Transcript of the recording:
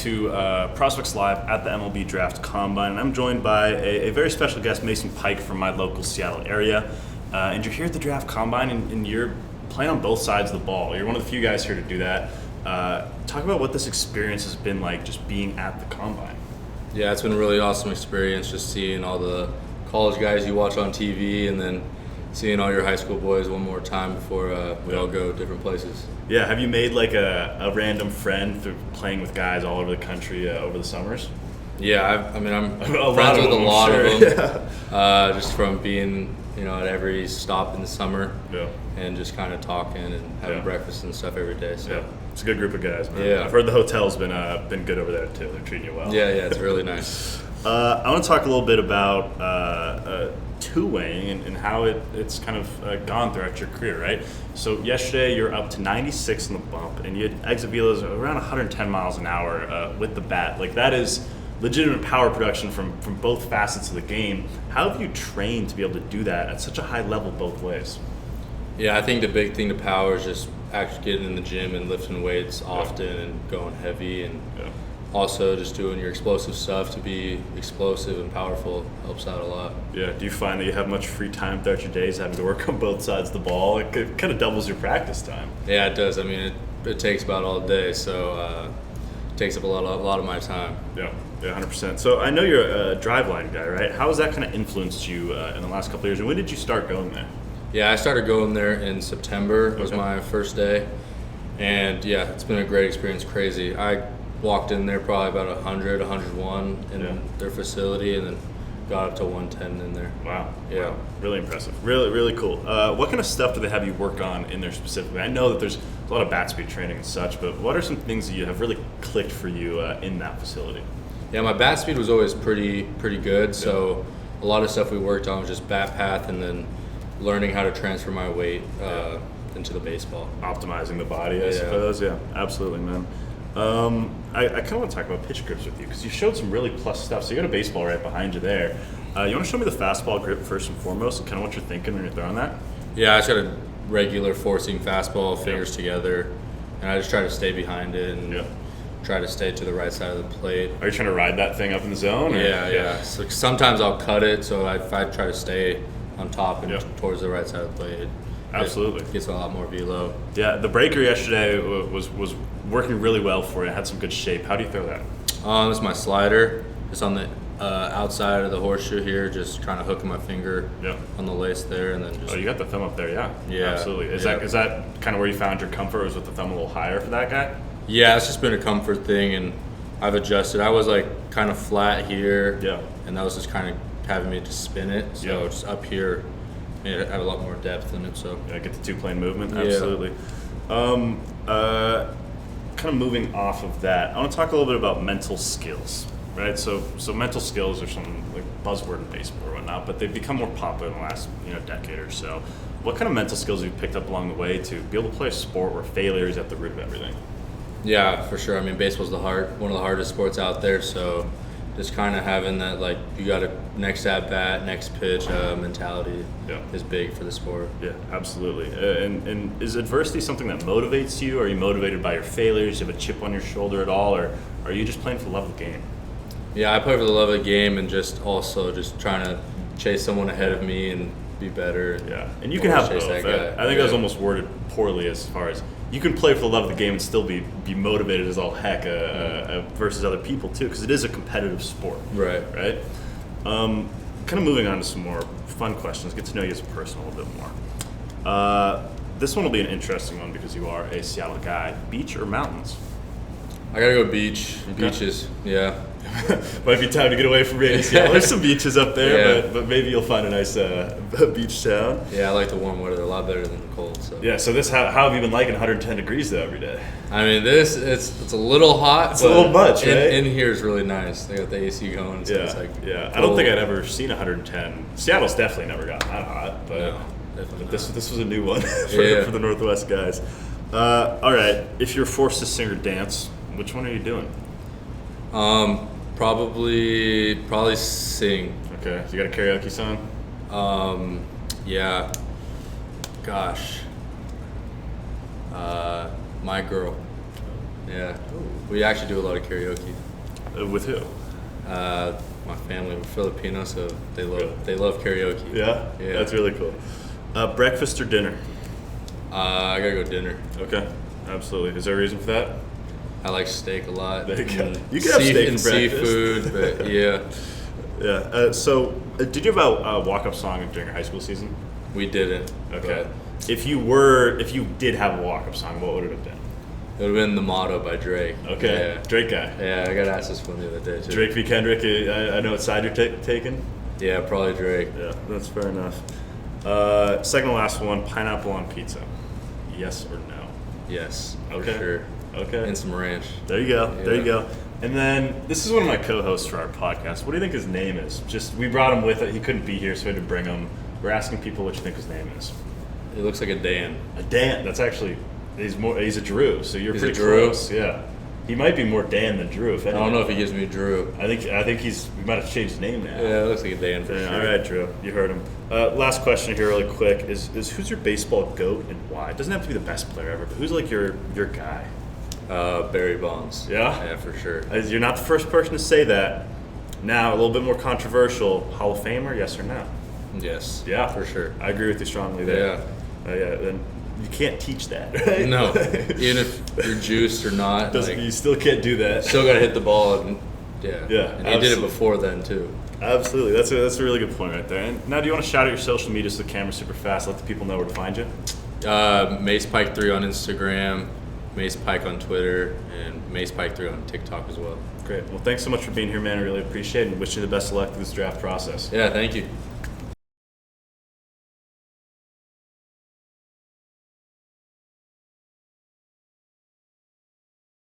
to Prospects Live at the MLB Draft Combine, and I'm joined by a very special guest, Mason Pike from my local Seattle area. And you're here at the Draft Combine, and you're playing on both sides of the ball. You're one of the few guys here to do that. Talk about what this experience has been like, just being at the Combine. Yeah, it's been a really awesome experience, just seeing all the college guys you watch on TV, and then seeing all your high school boys one more time before we all go different places. Yeah, have you made like a random friend through playing with guys all over the country over the summers? Yeah, I'm friends with a lot of them. Yeah. Just from being, at every stop in the summer, and just kind of talking and having breakfast and stuff every day. So it's a good group of guys, man. Yeah, I've heard the hotel's been good over there too. They're treating you well. Yeah, it's really nice. I want to talk a little bit about two-weighing and how it's kind of gone throughout your career, right? So yesterday you're up to 96 in the bump, and you had exit velos around 110 miles an hour with the bat. Like, that is legitimate power production from both facets of the game. How have you trained to be able to do that at such a high level both ways? Yeah, I think the big thing to power is just actually getting in the gym and lifting weights often and going heavy, and also just doing your explosive stuff. To be explosive and powerful helps out a lot. Yeah. Do you find that you have much free time throughout your days having to work on both sides of the ball? It kind of doubles your practice time. Yeah, it does. I mean, it takes about all day, so it takes up a lot of my time. Yeah, 100%. So I know you're a driveline guy, right? How has that kind of influenced you in the last couple of years, and when did you start going there? Yeah, I started going there in September. Was my first day, and yeah, it's been a great experience. Crazy. I walked in there probably about 100, 101 in their facility, and then got up to 110 in there. Wow. Yeah. Wow. Really impressive. Really, really cool. What kind of stuff do they have you work on in there specifically? I know that there's a lot of bat speed training and such, but what are some things that you have really clicked for you in that facility? Yeah, my bat speed was always pretty good, so a lot of stuff we worked on was just bat path, and then learning how to transfer my weight into the baseball. Optimizing the body, I suppose. Yeah, absolutely, man. I kind of want to talk about pitch grips with you, because you showed some really plus stuff. So you got a baseball right behind you there. You want to show me the fastball grip first and foremost, and kind of what you're thinking when you're throwing that? Yeah, I just got a regular forcing fastball, fingers together, and I just try to stay behind it and try to stay to the right side of the plate. Are you trying to ride that thing up in the zone? Or? Yeah. So sometimes I'll cut it, so if I try to stay on top and towards the right side of the plate. Absolutely. It gets a lot more velo. Yeah, the breaker yesterday was working really well for you. It had some good shape. How do you throw that? It's my slider. It's on the outside of the horseshoe here, just trying to hook my finger on the lace there, and then just... Oh, you got the thumb up there, yeah. Absolutely. Is that kind of where you found your comfort, was with the thumb a little higher for that guy? Yeah, it's just been a comfort thing, and I've adjusted. I was like kind of flat here, and that was just kind of having me to spin it. So just up here, it had a lot more depth in it. So get the two-plane movement. Absolutely. Kind of moving off of that, I want to talk a little bit about mental skills, right? So mental skills are something like buzzword in baseball or whatnot, but they've become more popular in the last decade or so. What kind of mental skills have you picked up along the way to be able to play a sport where failure is at the root of everything? Yeah, for sure. I mean, baseball's one of the hardest sports out there, so just kind of having that, like, you got a next at bat, next pitch mentality is big for the sport. Yeah, absolutely. And is adversity something that motivates you? Are you motivated by your failures? Do you have a chip on your shoulder at all, or are you just playing for the love of the game? Yeah, I play for the love of the game, and just also just trying to chase someone ahead of me and be better. Yeah, and you can have both. I think that was almost worded poorly, as far as you can play for the love of the game and still be motivated as all heck versus other people too, because it is a competitive sport. Right. Kind of moving on to some more fun questions, get to know you as a person a little bit more. This one will be an interesting one because you are a Seattle guy. Beach or mountains? I gotta go beach. Okay. Beaches, yeah. Might be time to get away from rainy Seattle. There's some beaches up there, but maybe you'll find a nice beach town. Yeah, I like the warm weather a lot better than the cold. So. Yeah, so how have you been liking 110 degrees though every day? I mean, it's a little hot. It's a little much, right? In here is really nice. They got the AC going. So it's like I don't think I'd ever seen 110. Seattle's definitely never gotten that hot, but, this was a new one for the Northwest guys. All right, if you're forced to sing or dance, which one are you doing? Probably sing. Okay. So you got a karaoke song? Yeah. Gosh. My Girl. Yeah. We actually do a lot of karaoke. With who? My family, we're Filipino, so they love karaoke. Yeah? Yeah. That's really cool. Breakfast or dinner? I gotta go dinner. Okay, absolutely. Is there a reason for that? I like steak a lot. There you go. and You can have steak and for breakfast. seafood, but yeah, Yeah. Did you have a walk-up song during your high school season? we didn't. Okay. but If you did have a walk-up song, what would it have been? It would have been The Motto by Drake. Okay. Yeah. Drake guy. Yeah, I got asked this one the other day too. Drake v. Kendrick. I know what side you're taking. Yeah, probably Drake. Yeah, that's fair enough. Second to last one, pineapple on pizza. Yes or no? Yes, Okay. for sure. Okay. And some ranch. There you go. There you Yeah. go. And then this is one of my co-hosts for our podcast. What do you think his name is? We brought him with it. He couldn't be here, so we had to bring him. We're asking people what you think his name is. It looks like a Dan. A Dan. That's actually he's a Drew. So you're He's pretty a Drew? close. Yeah. He might be more Dan than Drew. If I don't know if he gives me Drew. I think we might have changed his name now. Yeah, it looks like a Dan for Yeah, sure. all right, Drew. You heard him. Last question here, really quick, is who's your baseball goat and why? It doesn't have to be the best player ever, but who's like your guy? Barry Bonds. Yeah? Yeah, for sure. You're not the first person to say that. Now, a little bit more controversial. Hall of Famer, yes or no? Yes. Yeah, for sure. I agree with you strongly there. Yeah. Then you can't teach that, right? No, even if you're juiced or not, You still can't do that. still gotta hit the ball. And, yeah. Yeah, And he did it absolutely. before then too. Absolutely. That's a really good point right there. And now, do you want to shout out your social media so the camera super fast? Let the people know where to find you. Mace Pike 3 on Instagram, Mace Pike on Twitter, and Mace Pike 3 on TikTok as well. Great. Well, thanks so much for being here, man. I really appreciate it and wish you the best of luck through this draft process. Yeah, thank you.